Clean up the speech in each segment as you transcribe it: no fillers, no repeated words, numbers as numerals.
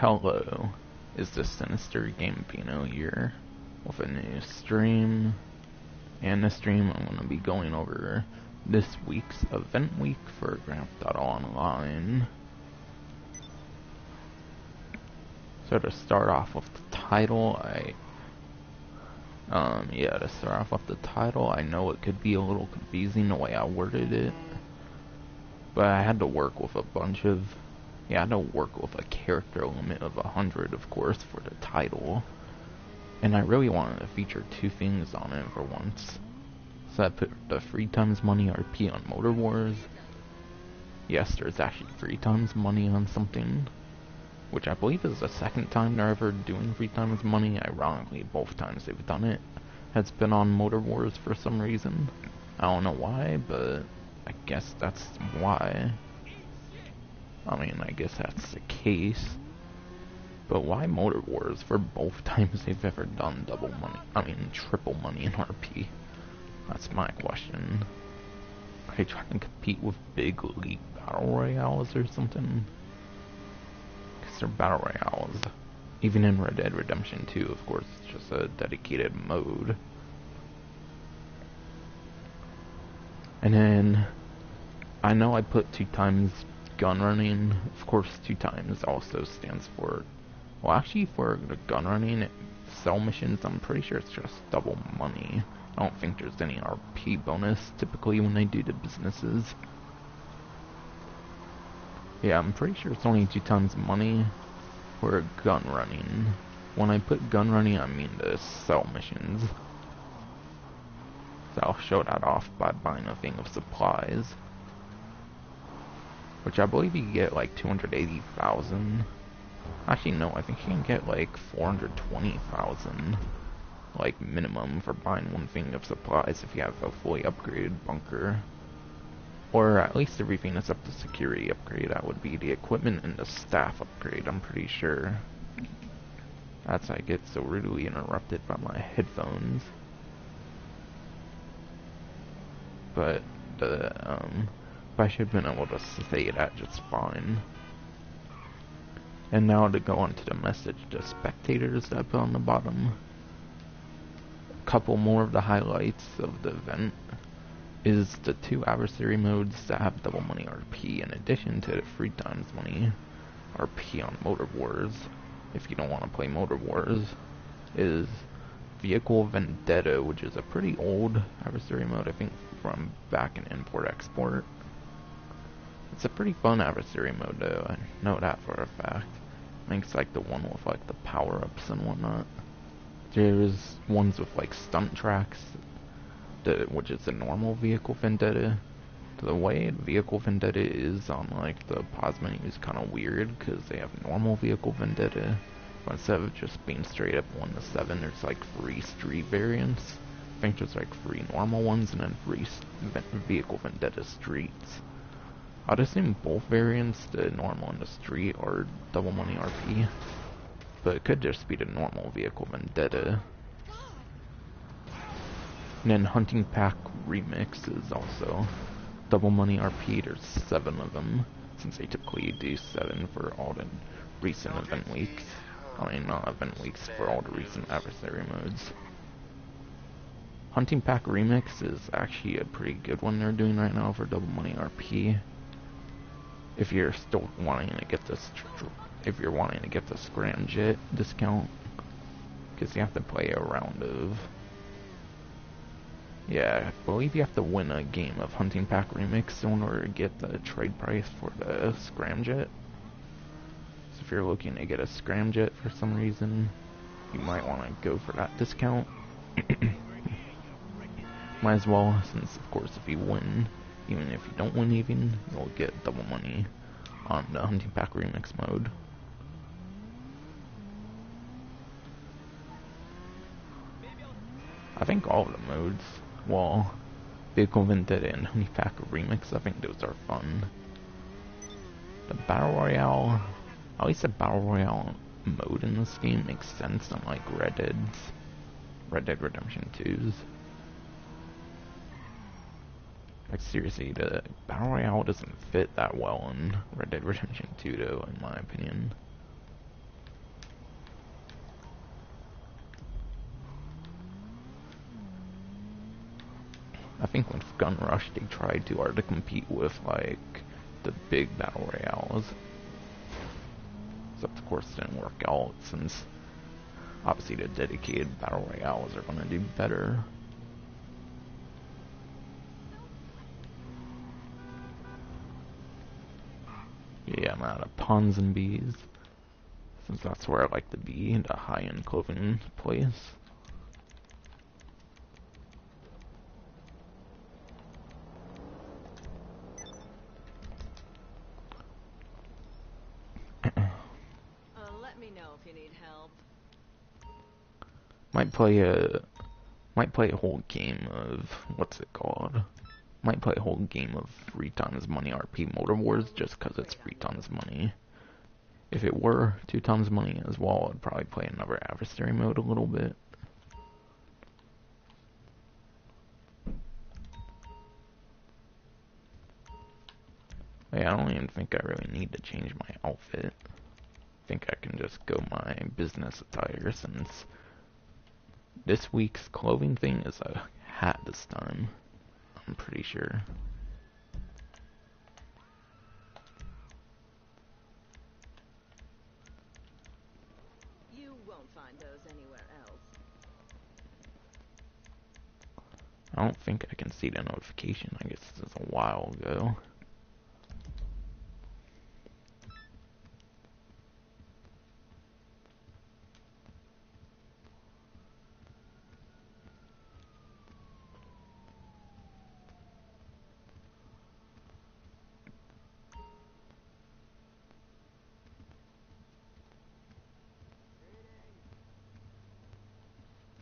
Hello, is the Sinister Gambino here with a new stream. And this stream I'm going to be going over this week's event week for Grand Theft Auto Online. So to start off with the title, I know it could be a little confusing the way I worded it, but I had to work with a character limit of 100, of course, for the title. And I really wanted to feature two things on it for once. So I put the 3 times money RP on Motor Wars. Yes, there's actually 3 times money on something, which I believe is the second time they're ever doing 3 times money. Ironically, both times they've done it has been on Motor Wars for some reason. I don't know why, but I guess that's why. I guess that's the case. But why Motor Wars for both times they've ever done triple money in RP? That's my question. Are they trying to compete with big elite battle royales or something? Because they're battle royales. Even in Red Dead Redemption 2, of course, it's just a dedicated mode. And then, I know I put 2 times Gunrunning. Of course, 2 times also stands for... Well, actually, for the Gunrunning sell missions, I'm pretty sure it's just double money. I don't think there's any RP bonus, typically, when they do the businesses. Yeah, I'm pretty sure it's only 2 times money for Gunrunning. When I put Gunrunning, I mean the sell missions. So I'll show that off by buying a thing of supplies, which I believe you can get like 280,000. Actually, no, I think you can get like 420,000, like minimum, for buying 1 thing of supplies if you have a fully upgraded bunker. Or at least everything that's up to security upgrade. That would be the equipment and the staff upgrade, I'm pretty sure. That's why I get so rudely interrupted by my headphones. But I should have been able to say that just fine. And now to go on to the message to spectators that I put on the bottom. A couple more of the highlights of the event is the 2 adversary modes that have double money RP in addition to the 3 times money RP on Motor Wars. If you don't want to play Motor Wars, is Vehicle Vendetta, which is a pretty old adversary mode, I think from back in Import-Export. It's a pretty fun adversary mode though, I know that for a fact. I think it's like the one with like the power-ups and whatnot. There's ones with like stunt tracks, which is a normal Vehicle Vendetta. The way Vehicle Vendetta is on like the pause menu is kind of weird, because they have normal Vehicle Vendetta, but instead of just being straight up 1 to 7, there's like 3 street variants. I think there's like 3 normal ones and then 3 Vehicle Vendetta streets. I'd assume both variants, the normal and the street, are double money RP, but it could just be the normal Vehicle Vendetta. And then Hunting Pack Remix is also double money RP. There's 7 of them, since they typically do 7 for all the recent event weeks. Not event weeks, for all the recent adversary modes. Hunting Pack Remix is actually a pretty good one they're doing right now for double money RP. If you're still wanting to get this, if you're wanting to get the scramjet discount, because you have to play a round of, I believe you have to win a game of Hunting Pack Remix in order to get the trade price for the scramjet. So if you're looking to get a scramjet for some reason, you might want to go for that discount. Might as well, since of course if you win, even if you don't win even, you'll get double money on the Hunting Pack Remix mode. I think all of the modes, well, Vehicle Vendetta and Hunting Pack Remix, I think those are fun. The Battle Royale, at least the Battle Royale mode in this game makes sense, unlike Red Dead Redemption 2's. Like seriously, the Battle Royale doesn't fit that well in Red Dead Redemption 2 though, in my opinion. I think with Gun Rush they tried too hard to compete with like the big battle royales. Except of course it didn't work out since obviously the dedicated battle royales are gonna do better. Yeah, I'm out of Pons and Bees. Since that's where I like to be, the high-end clothing place. Let me know if you need help. Might play a whole game of what's it called? Might play a whole game of 3 times money RP Motor Wars just cause it's 3 times money. If it were 2 times money as well, I'd probably play another adversary mode a little bit. Yeah, I don't even think I really need to change my outfit. I think I can just go my business attire since this week's clothing thing is a hat this time. I'm pretty sure. You won't find those anywhere else. I don't think I can see the notification. I guess this is a while ago.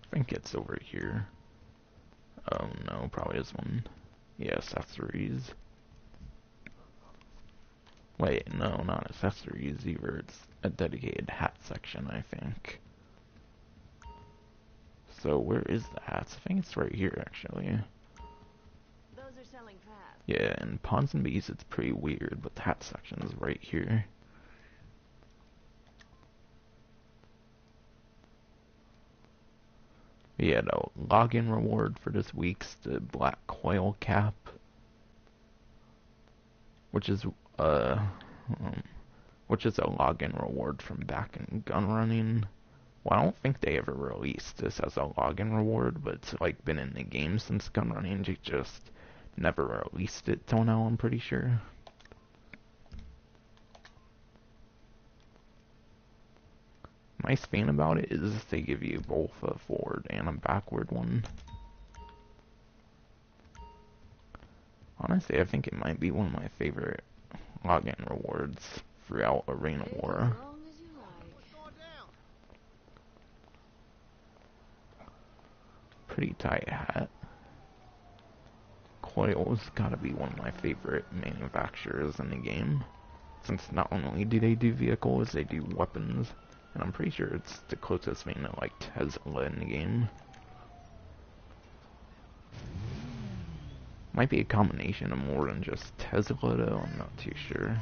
I think it's over here. Oh no, probably this one. Yeah, accessories. Wait, no, not accessories either. It's a dedicated hat section, I think. So where is the hats? I think it's right here, actually. Those are selling fast. Yeah, in Pons and Bees it's pretty weird, but the hat section is right here. Yeah, the login reward for this week's the black coil cap, which is which is a login reward from back in Gunrunning. Well, I don't think they ever released this as a login reward, but it's like been in the game since Gunrunning. They just never released it till now, I'm pretty sure. Nice thing about it is they give you both a forward and a backward one. Honestly, I think it might be one of my favorite login rewards throughout Arena War. Pretty tight hat. Coil's gotta be one of my favorite manufacturers in the game, since not only do they do vehicles, they do weapons, and I'm pretty sure it's the closest thing to like Tesla in the game. Might be a combination of more than just Tesla though, I'm not too sure.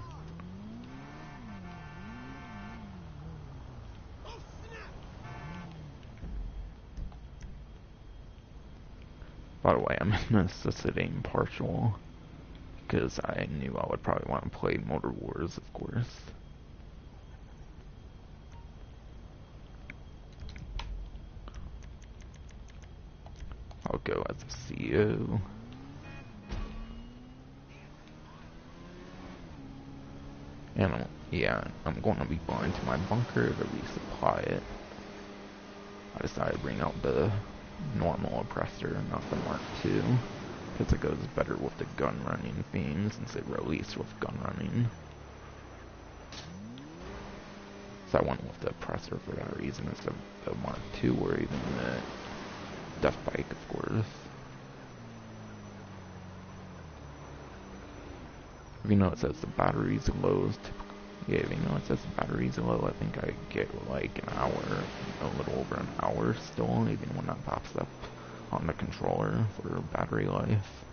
By the way, I'm necessitating partial, because I knew I would probably want to play Motor Wars, of course. I'll go as a CEO. And yeah, I'm going to be going to my bunker to resupply it. I decided to bring out the normal oppressor, not the Mark II, because it goes better with the gun-running theme since it released with gun-running. So I went with the oppressor for that reason instead of the Mark II or even the Death Bike, of course. If you know it says the battery's low, yeah, if you know it says the battery's low, I think I get like an hour, a little over an hour still, even when that pops up on the controller for battery life.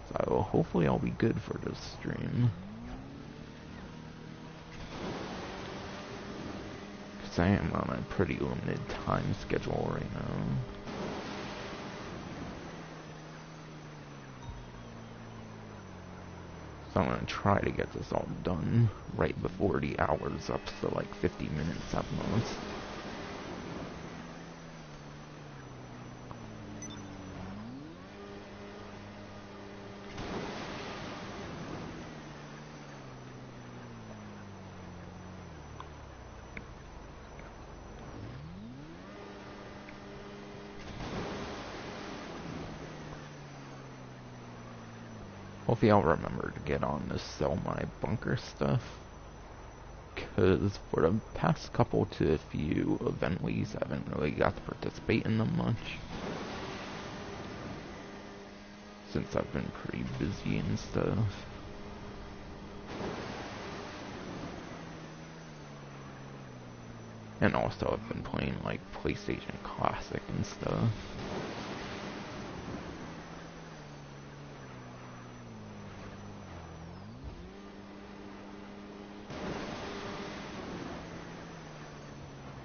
So hopefully I'll be good for this stream. Because I am on a pretty limited time schedule right now. So I'm gonna try to get this all done right before the hour's up, so like 50 minutes at most. Hopefully I'll remember to get on to sell my bunker stuff. Because for the past couple to a few event weeks, I haven't really got to participate in them much. Since I've been pretty busy and stuff. And also I've been playing like PlayStation Classic and stuff.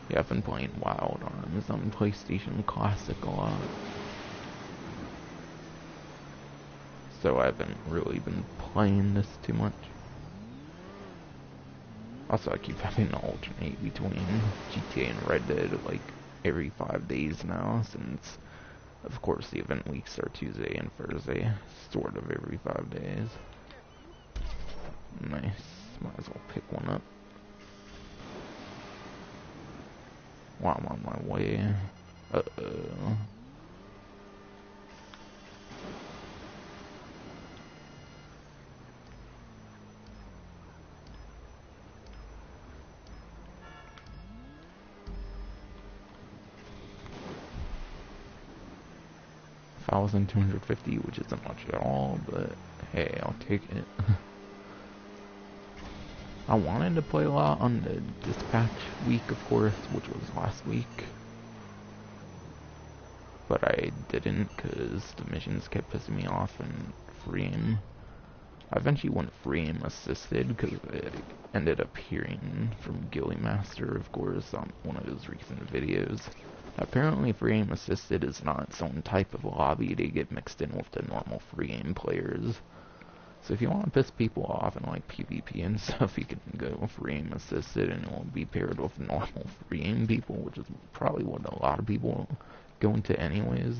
Yeah, I've been playing Wild Arms on PlayStation Classic a lot. So I haven't really been playing this too much. Also, I keep having to alternate between GTA and Red Dead like every 5 days now, since of course the event weeks are Tuesday and Thursday, sort of every 5 days. Nice, might as well pick one up. While I'm on my way. Uh-oh. $1,250, which isn't much at all, but hey, I'll take it. I wanted to play a lot on the dispatch week, of course, which was last week. But I didn't, because the missions kept pissing me off and free aim. I eventually went free aim assisted, because it ended up hearing from Ghillie Master, of course, on one of his recent videos. Apparently free aim assisted is not its own type of lobby, they get mixed in with the normal free aim players. So if you want to piss people off in like PvP and stuff, you can go free aim assisted and it will be paired with normal free aim people, which is probably what a lot of people go into anyways.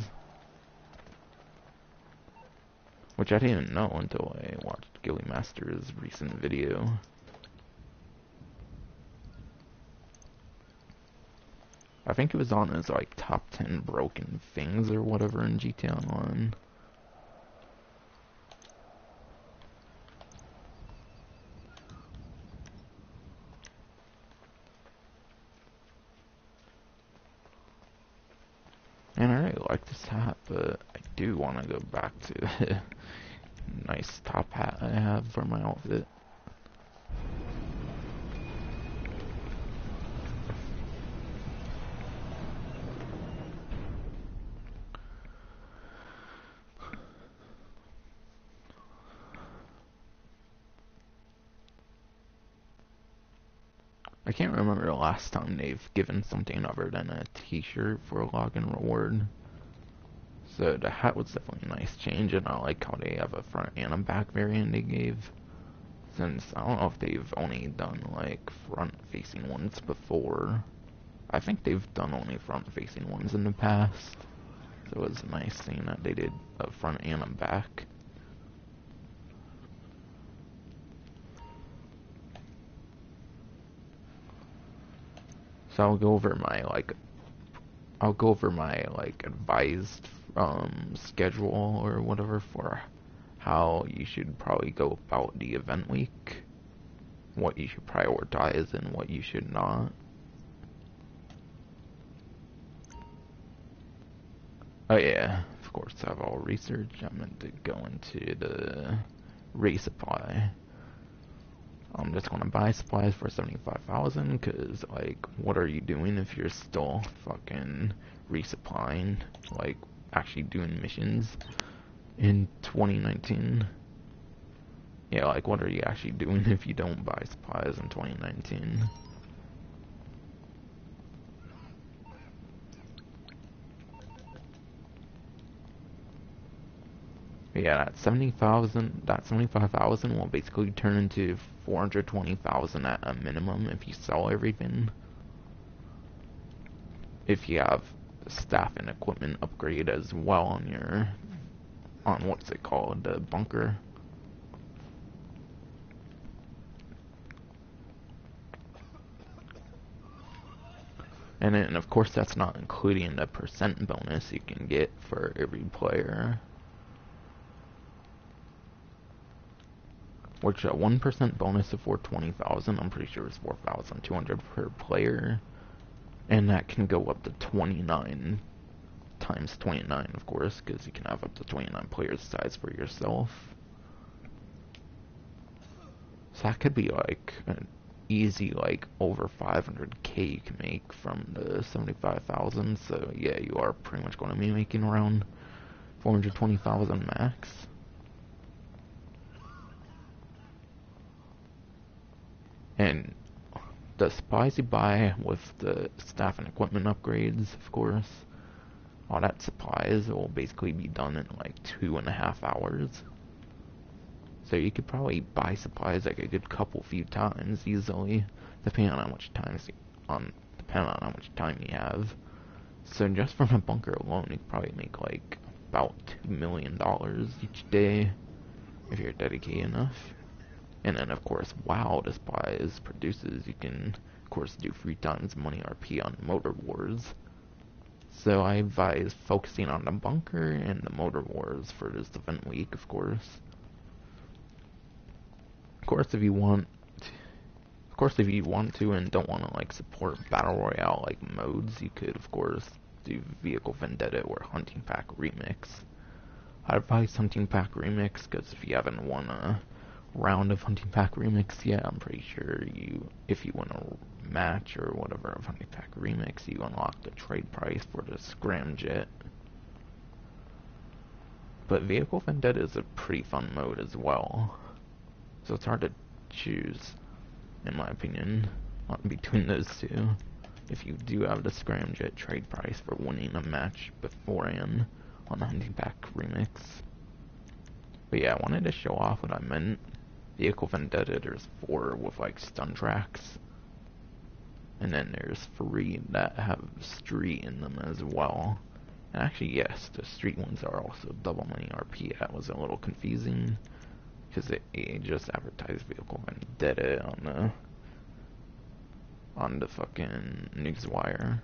Which I didn't know until I watched Ghillie Master's recent video. I think it was on his like top 10 broken things or whatever in GTA Online. And I really like this hat, but I do want to go back to the nice top hat I have for my outfit. I can't remember the last time they've given something other than a t-shirt for a login reward. So the hat was definitely a nice change, and I like how they have a front and a back variant they gave. Since I don't know if they've only done like front-facing ones before. I think they've done only front-facing ones in the past. So it was nice seeing that they did a front and a back. So I'll go over my advised schedule or whatever for how you should probably go about the event week, what you should prioritize and what you should not. Oh yeah, of course I have all research. I meant to go into the resupply. I'm just gonna buy supplies for 75,000, cause like, what are you doing if you're still fucking resupplying, like actually doing missions in 2019? Yeah, like, what are you actually doing if you don't buy supplies in 2019? Yeah, that 75,000 will basically turn into 420,000 at a minimum if you sell everything. If you have staff and equipment upgrade as well on your, on what's it called, the bunker. And then, of course, that's not including the percent bonus you can get for every player. Which a 1% bonus of 420,000, I'm pretty sure is 4,200 per player. And that can go up to 29 times 29, of course, because you can have up to 29 players size for yourself. So that could be like an easy, like, over 500k you can make from the 75,000. So yeah, you are pretty much going to be making around 420,000 max. And the supplies you buy with the staff and equipment upgrades, of course, all that supplies will basically be done in like 2.5 hours. So you could probably buy supplies like a good few times easily, depending on how much time you have. So just from a bunker alone, you could probably make like about $2 million each day if you're dedicated enough. And then, of course, while the supplies produces, you can, of course, do 3 times money RP on Motor Wars. So I advise focusing on the bunker and the Motor Wars for this event week, of course. Of course, if you want to and don't want to like support Battle Royale like modes, you could, of course, do Vehicle Vendetta or Hunting Pack Remix. I advise Hunting Pack Remix because if you haven't won a round of Hunting Pack Remix yet, I'm pretty sure if you win a match or whatever of Hunting Pack Remix, you unlock the trade price for the scramjet. But Vehicle Vendetta is a pretty fun mode as well, so it's hard to choose, in my opinion, between those two. If you do have the scramjet trade price for winning a match beforehand on the Hunting Pack Remix. But yeah, I wanted to show off what I meant. Vehicle Vendetta, there's 4 with like stun tracks. And then there's 3 that have street in them as well. And actually, yes, the street ones are also double money RP. That was a little confusing, because it just advertised Vehicle Vendetta on the fucking newswire.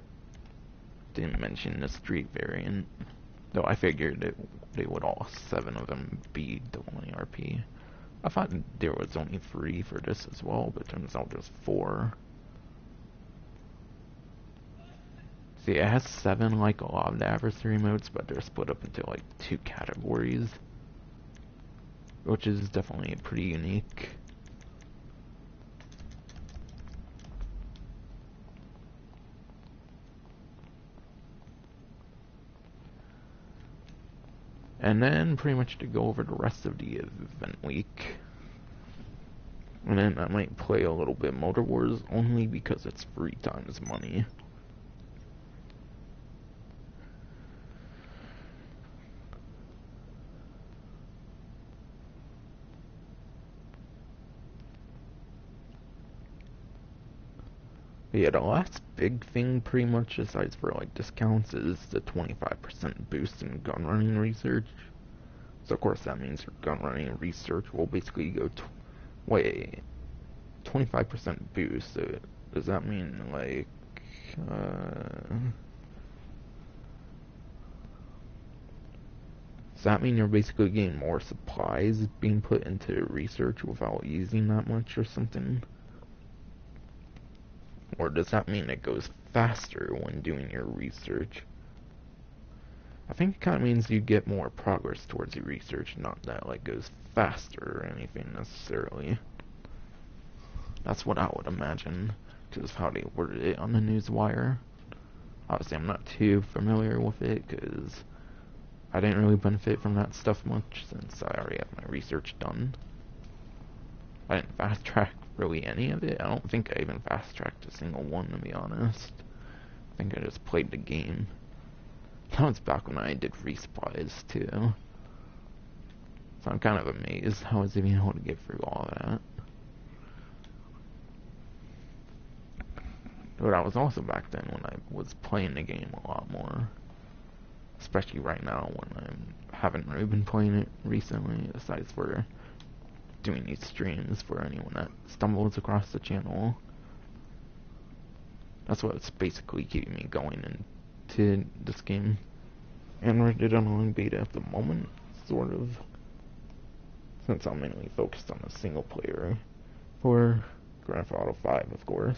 Didn't mention the street variant. Though I figured they would all 7 of them be double money RP. I thought there was only 3 for this as well, but turns out there's 4. See, it has 7 like a lot of the adversary modes, but they're split up into like 2 categories, which is definitely pretty unique. And then pretty much to go over the rest of the event week. And then I might play a little bit Motor Wars only because it's 3 times money. But yeah, the last big thing pretty much, aside for like discounts, is the 25% boost in gun running research. So of course that means your gun running research will basically go 25% boost. So does that mean like does that mean you're basically getting more supplies being put into research without using that much or something? Or does that mean it goes faster when doing your research? I think it kind of means you get more progress towards your research, not that like goes faster or anything necessarily. That's what I would imagine, because how they worded it on the newswire. Obviously, I'm not too familiar with it, because I didn't really benefit from that stuff much, since I already have my research done. I didn't fast track really any of it. I don't think I even fast tracked a single one, to be honest. I think I just played the game. That was back when I did resupplies too. So I'm kind of amazed how I was even able to get through all of that. But I was also back then when I was playing the game a lot more. Especially right now when I haven't really been playing it recently, aside for doing these streams for anyone that stumbles across the channel. That's what's basically keeping me going into this game. And we're in online beta at the moment, sort of. Since I'm mainly focused on a single player for Grand Theft Auto 5, of course.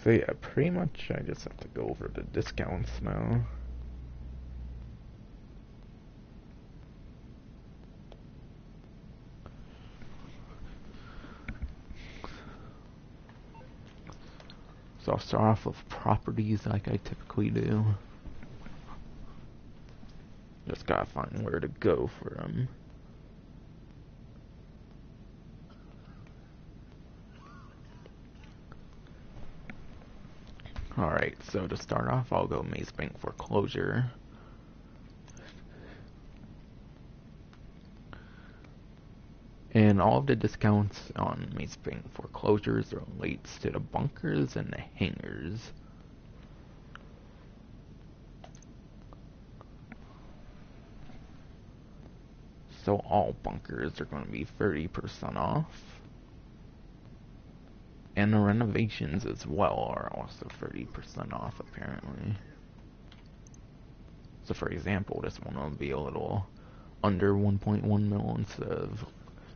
So yeah, pretty much I just have to go over the discounts now. So I'll start off with properties like I typically do. Just gotta find where to go for them. Alright, so to start off, I'll go Maze Bank Foreclosure. And all of the discounts on Maze Bank Foreclosures relates to the bunkers and the hangars. So all bunkers are going to be 30% off. And the renovations as well are also 30% off, apparently. So for example, this one will be a little under 1.1 mil instead of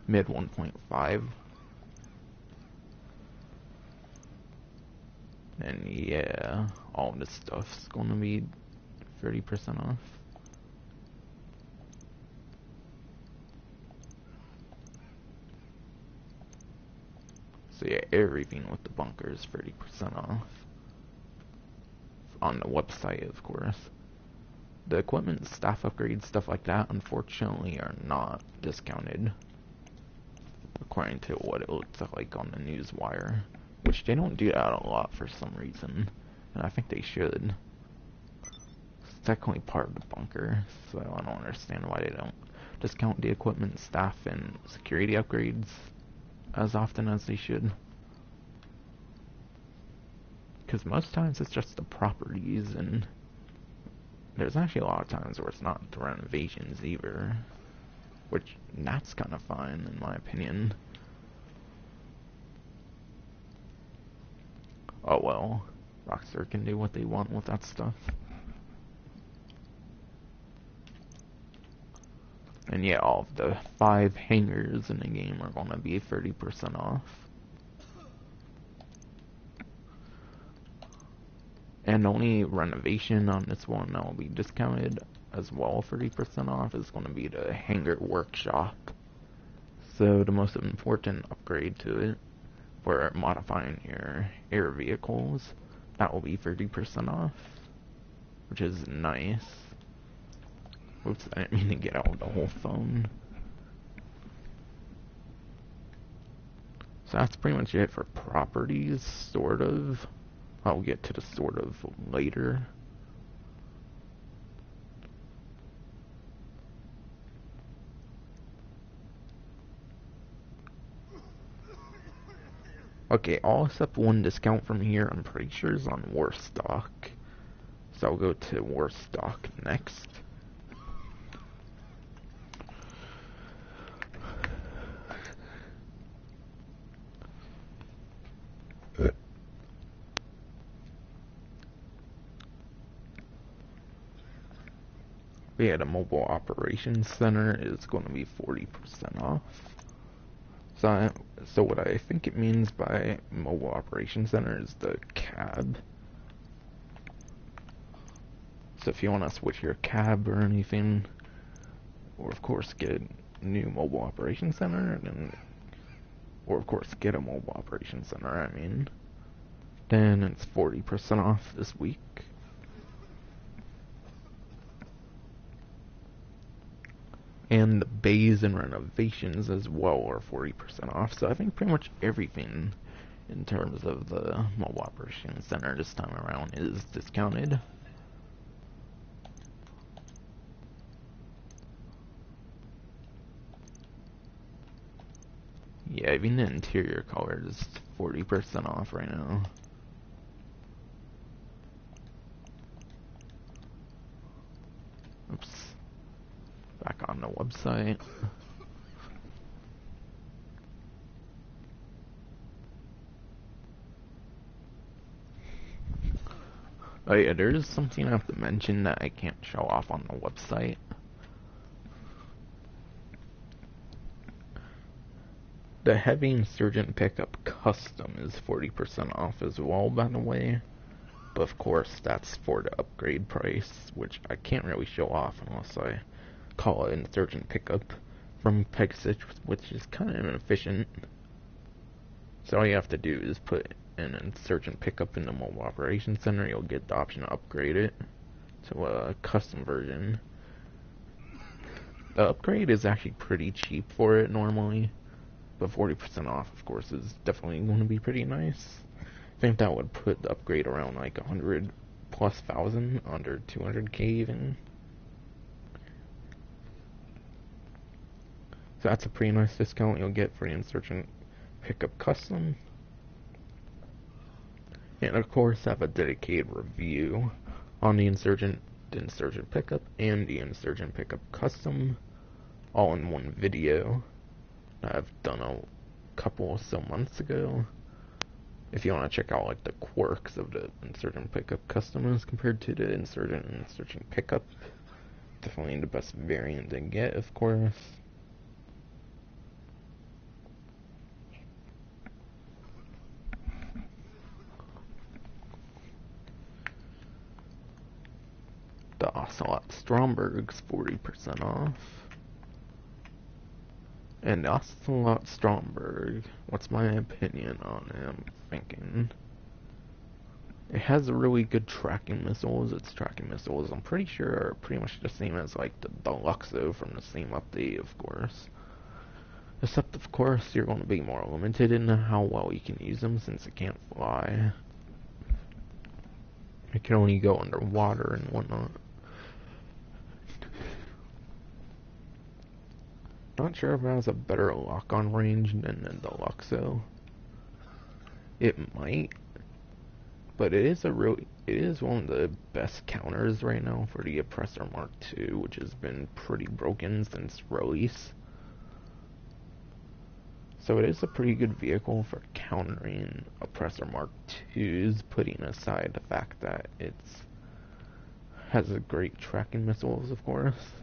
mid 1.5. And yeah, all this stuff's gonna be 30% off. So yeah, everything with the bunker is 30% off. On the website, of course. The equipment, staff upgrades, stuff like that, unfortunately, are not discounted. According to what it looks like on the news wire. Which they don't do that a lot for some reason. And I think they should. It's technically part of the bunker, so I don't understand why they don't discount the equipment, staff, and security upgrades as often as they should. Because most times it's just the properties, and there's actually a lot of times where it's not the renovations either. Which, that's kind of fine, in my opinion. Oh well, Rockstar can do what they want with that stuff. And yeah, all of the 5 hangars in the game are going to be 30% off. And the only renovation on this one that will be discounted as well, 30% off, is going to be the hangar workshop. So the most important upgrade to it for modifying your air vehicles, that will be 30% off, which is nice. Oops, I didn't mean to get out the whole phone. So that's pretty much it for properties, sort of. I'll get to the sort of later. Okay, all except one discount from here, I'm pretty sure is on war stock. So I'll go to war stock next. Yeah, the mobile operations center is going to be 40% off. So what I think it means by mobile operations center is the cab. So if you want to switch your cab or anything, or of course get a new mobile operations center, or of course get a mobile operations center, I mean, then it's 40% off this week. And the bays and renovations as well are 40% off. So I think pretty much everything in terms of the Mobile Operations Center this time around is discounted. Yeah, even the interior color is 40% off right now. Oops. Back on the website. Oh yeah, there is something I have to mention that I can't show off on the website. The Heavy Insurgent Pickup Custom is 40% off as well, by the way. But of course, that's for the upgrade price, which I can't really show off unless I call it Insurgent Pickup from Pegasus, which is kind of inefficient. So all you have to do is put an Insurgent Pickup in the Mobile Operations Center. You'll get the option to upgrade it to a custom version. The upgrade is actually pretty cheap for it normally, but 40% off, of course, is definitely going to be pretty nice. I think that would put the upgrade around like 100 plus thousand, under 200k even. So that's a pretty nice discount you'll get for the Insurgent Pickup Custom. And of course, I have a dedicated review on the Insurgent Pickup and the Insurgent Pickup Custom, all in one video. I've done a couple some months ago. If you want to check out like the quirks of the Insurgent Pickup Custom as compared to the Insurgent Pickup, definitely the best variant to get, of course. The Ocelot Stromberg's 40% off. And Ocelot Stromberg, what's my opinion on it? I'm thinking it has really good tracking missiles. Its tracking missiles, I'm pretty sure, are pretty much the same as like the Deluxo from the same update, of course. Except, of course, you're going to be more limited in how well you can use them since it can't fly. It can only go underwater and whatnot. Not sure if it has a better lock-on range than the Deluxo. It might, but it is one of the best counters right now for the Oppressor Mark II, which has been pretty broken since release. So it is a pretty good vehicle for countering Oppressor Mark IIs, putting aside the fact that it has a great tracking missiles, of course.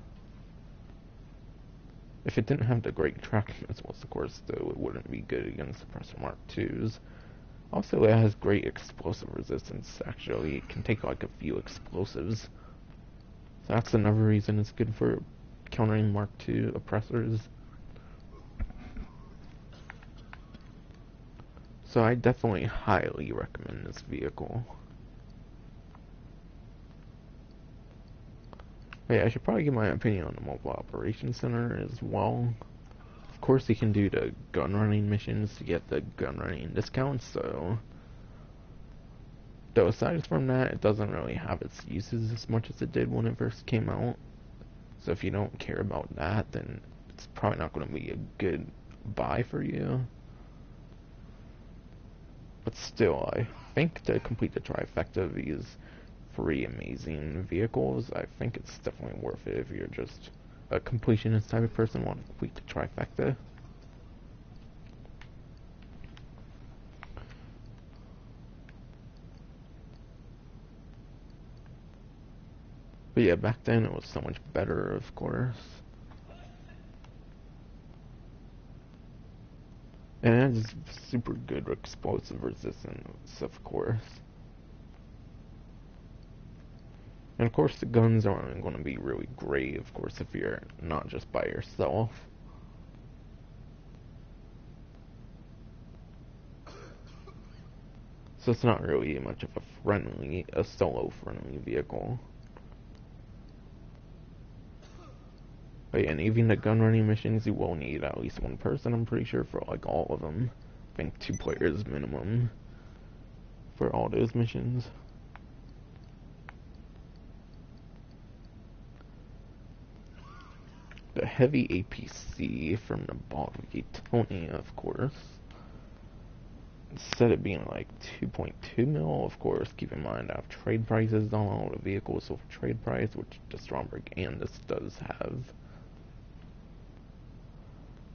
If it didn't have the great tracking missiles, of course, though, it wouldn't be good against Oppressor Mark IIs. Also, it has great explosive resistance, actually. It can take like a few explosives. So that's another reason it's good for countering Mark II oppressors. So I definitely highly recommend this vehicle. Yeah, I should probably give my opinion on the Mobile Operations Center as well. Of course, you can do the gunrunning missions to get the gunrunning discounts, so... Though aside from that, it doesn't really have its uses as much as it did when it first came out. So if you don't care about that, then it's probably not going to be a good buy for you. But still, I think to complete the trifecta of these three amazing vehicles, I think it's definitely worth it if you're just a completionist type of person wanting to complete the trifecta. But yeah, back then it was so much better, of course. And it has super good explosive resistance, of course. And of course the guns aren't going to be really great, of course, if you're not just by yourself. So it's not really much of a solo-friendly vehicle. But yeah, and even the gun running missions, you will need at least one person, I'm pretty sure, for like all of them. think 2 players minimum for all those missions. The heavy APC from the Tony, of course. Instead of being like 2.2 mil, of course, keep in mind I have trade prices on all the vehicles, so for trade price, which the Stromberg and this does have.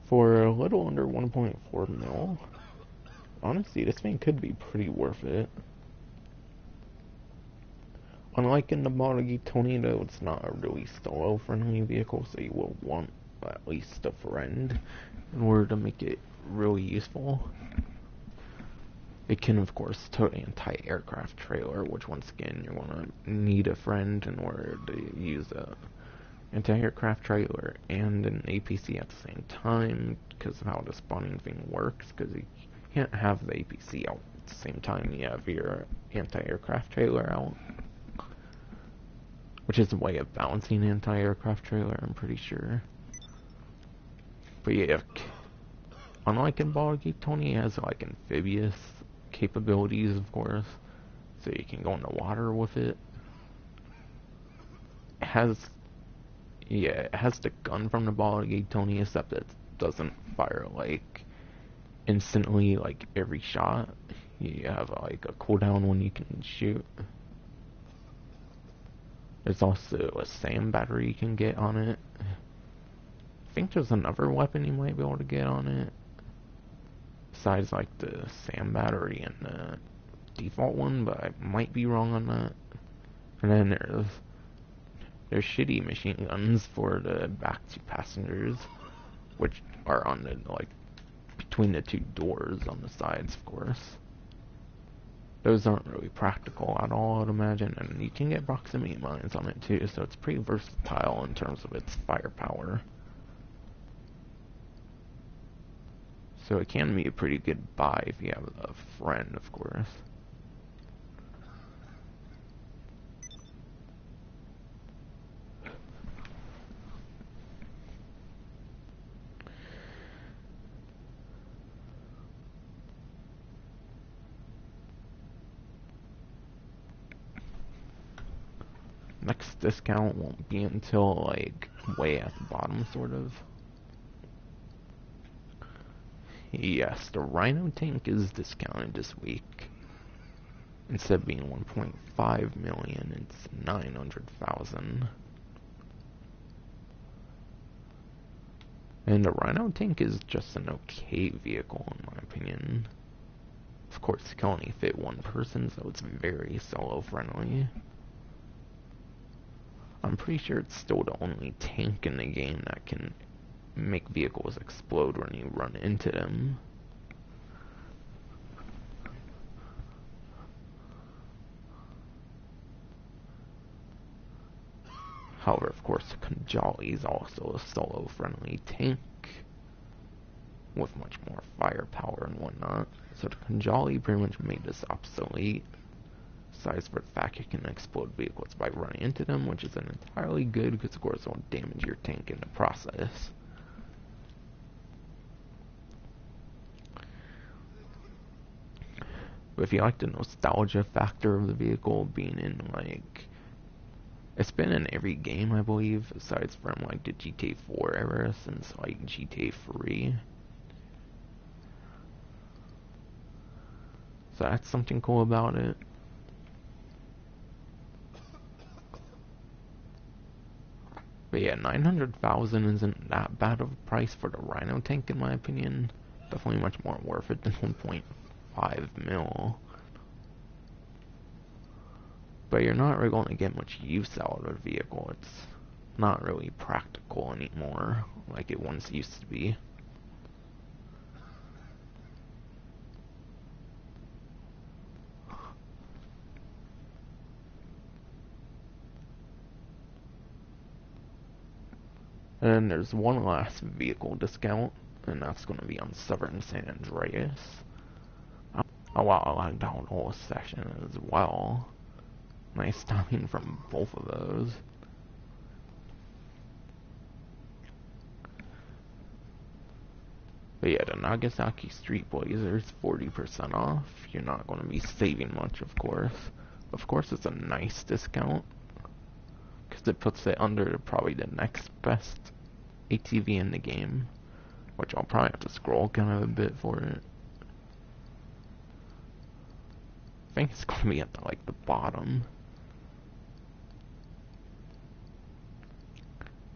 For a little under 1.4 mil, honestly, this thing could be pretty worth it. Unlike in the Tony, though, it's not a really solo-friendly vehicle, so you will want at least a friend in order to make it really useful. It can, of course, tow an anti-aircraft trailer, which, once again, you're going to need a friend in order to use a anti-aircraft trailer and an APC at the same time, because of how the spawning thing works, because you can't have the APC out at the same time you have your anti-aircraft trailer out. Which is a way of balancing anti-aircraft trailer, I'm pretty sure. But yeah, unlike in Tony, it has like amphibious capabilities, of course. So you can go in the water with it. It has the gun from the Tony, except it doesn't fire like instantly, like every shot. You have like a cooldown when you can shoot. There's also a SAM battery you can get on it. I think there's another weapon you might be able to get on it, besides like the SAM battery and the default one, but I might be wrong on that. And then there's shitty machine guns for the back 2 passengers, which are on the, like, between the 2 doors on the sides, of course. Those aren't really practical at all, I'd imagine, and you can get proximity mines on it too, so it's pretty versatile in terms of its firepower. So it can be a pretty good buy if you have a friend, of course. Next discount won't be until, like, way at the bottom, sort of. Yes, the Rhino tank is discounted this week. Instead of being 1.5 million, it's 900,000. And the Rhino tank is just an okay vehicle, in my opinion. Of course, it can only fit 1 person, so it's very solo-friendly. I'm pretty sure it's still the only tank in the game that can make vehicles explode when you run into them. However, of course, the Kunjali is also a solo-friendly tank with much more firepower and whatnot. So the Kunjali pretty much made this obsolete. Besides for the fact you can explode vehicles by running into them, which isn't entirely good because of course it won't damage your tank in the process. But if you like the nostalgia factor of the vehicle being in, like, it's been in every game I believe, aside from like the GTA 4 era since like GTA 3. So that's something cool about it. But yeah, 900,000 isn't that bad of a price for the Rhino tank in my opinion. Definitely much more worth it than 1.5 mil. But you're not really going to get much use out of the vehicle. It's not really practical anymore like it once used to be. And then there's one last vehicle discount, and that's going to be on Southern San Andreas. Oh wow, I lagged out the whole session as well. Nice timing from both of those. But yeah, the Nagasaki Street Blazer is 40% off. You're not going to be saving much, of course. Of course, it's a nice discount, because it puts it under probably the next best ATV in the game, which I'll probably have to scroll kind of a bit for it. I think it's going to be at the bottom.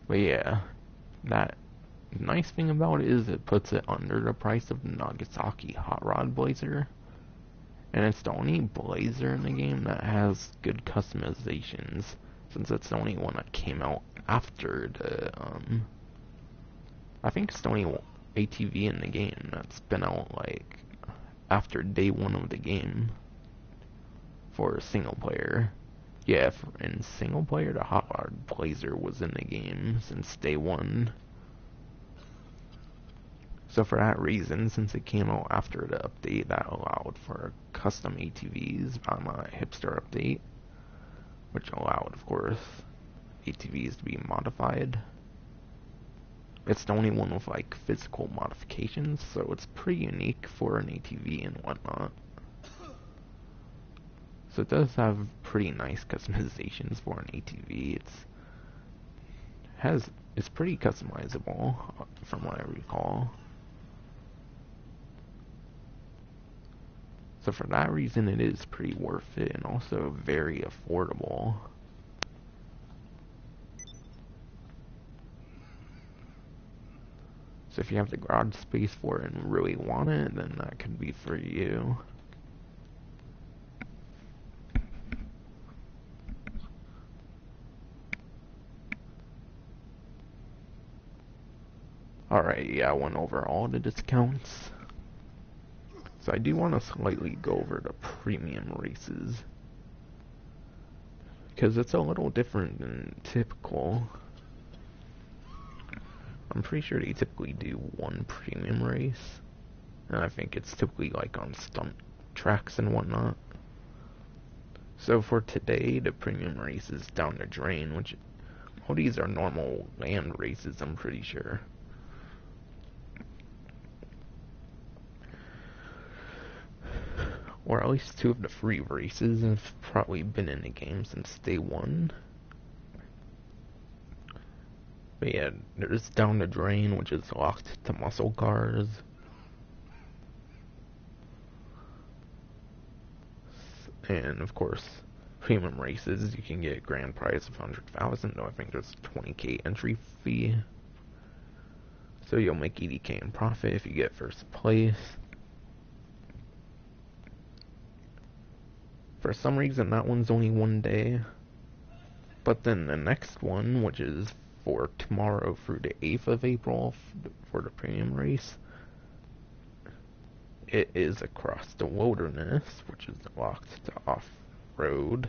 But yeah, that nice thing about it is it puts it under the price of Nagasaki Hot Rod Blazer. And it's the only Blazer in the game that has good customizations, since it's the only one that came out after the, I think it's the only ATV in the game that's been out, after day one of the game for single player. Yeah, in single player, the Hot Rod Blazer was in the game since day one. So for that reason, since it came out after the update, that allowed for custom ATVs on a hipster update, which allowed, of course, ATVs to be modified. It's the only one with physical modifications, so it's pretty unique for an ATV and whatnot. So it does have pretty nice customizations for an ATV. It's pretty customizable from what I recall. So for that reason, it is pretty worth it and also very affordable. So if you have the garage space for it and really want it, then that could be for you. Alright, yeah, I went over all the discounts. So I do want to slightly go over the premium races, because it's a little different than typical. I'm pretty sure they typically do one premium race, and I think it's typically on stunt tracks and whatnot. So for today, the premium race is down the drain, which all these are normal land races, I'm pretty sure. Or at least two of the free races have probably been in the game since day one. But yeah, there's Down the Drain, which is locked to muscle cars. And of course, premium races, you can get grand prize of 100,000, though I think there's 20k entry fee. So you'll make 80k in profit if you get first place. For some reason, that one's only one day. But then the next one, which is for tomorrow through the 8th of April for the premium race, it is across the wilderness, which is locked to off-road.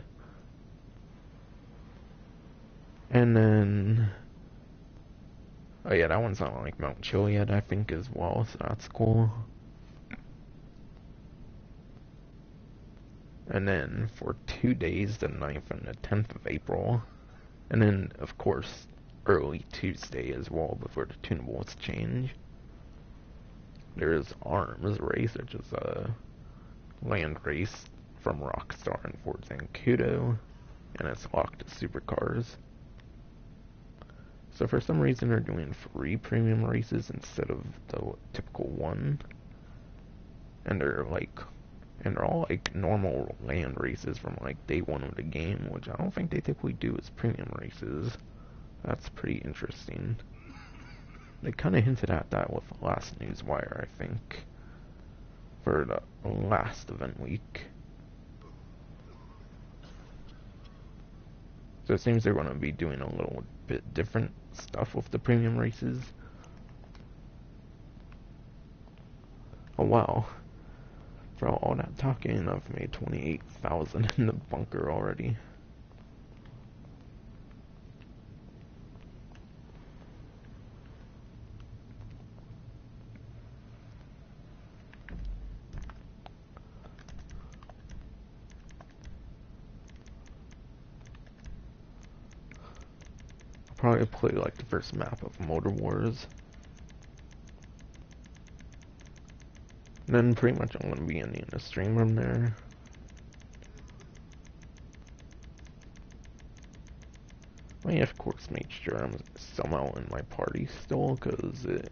And then, oh yeah, that one's not Mount Chill yet, I think, as well, so that's cool. And then for 2 days, the 9th and the 10th of April, and then, of course, early Tuesday as well, before the tunables change, there's Arms Race, which is a land race from Rockstar in Fort Zancudo, and it's locked to supercars. So for some reason they're doing free premium races instead of the typical one, and they're all normal land races from day one of the game, which I don't think they typically do as premium races. That's pretty interesting. They kind of hinted at that with the last Newswire, I think, for the last event week. So it seems they're going to be doing a little bit different stuff with the premium races. Oh wow. For all that talking, I've made 28,000 in the bunker already. I'll probably play the first map of Motor Wars. And then pretty much I'm going to be ending the stream from there. I of course make sure I'm somehow in my party still, because it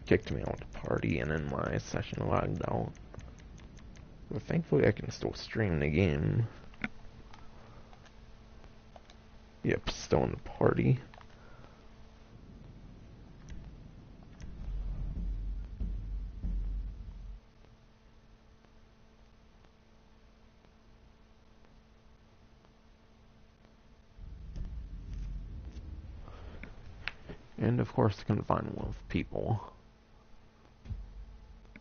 kicked me out of the party and then my session logged out. But thankfully I can still stream the game. Yep, still in the party. And of course confined with people.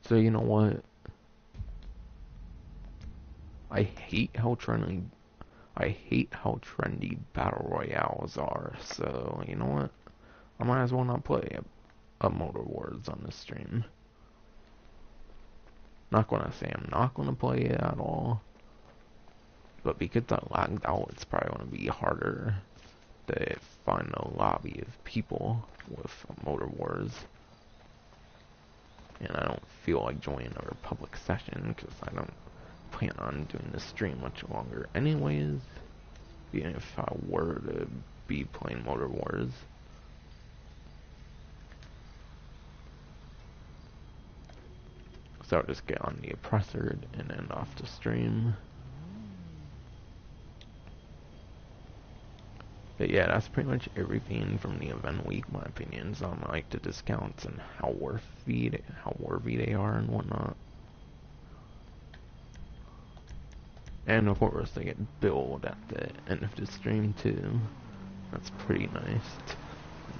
So you know what? I hate how trendy battle royales are. So you know what? I might as well not play a Motor Wars on this stream. Not gonna say I'm not gonna play it at all, but because I lagged out, it's probably gonna be harder to find a lobby of people with Motor Wars. And I don't feel like joining a public session because I don't plan on doing this stream much longer anyways, even if I were to be playing Motor Wars. So I'll just get on the oppressor and end off the stream. But yeah, that's pretty much everything from the event week, my opinions on like the discounts and how worthy they are and whatnot. And of course they get billed at the end of the stream too. That's pretty nice.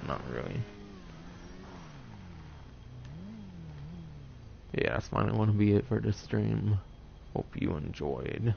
Not really. Yeah, that's finally going to be it for this stream. Hope you enjoyed.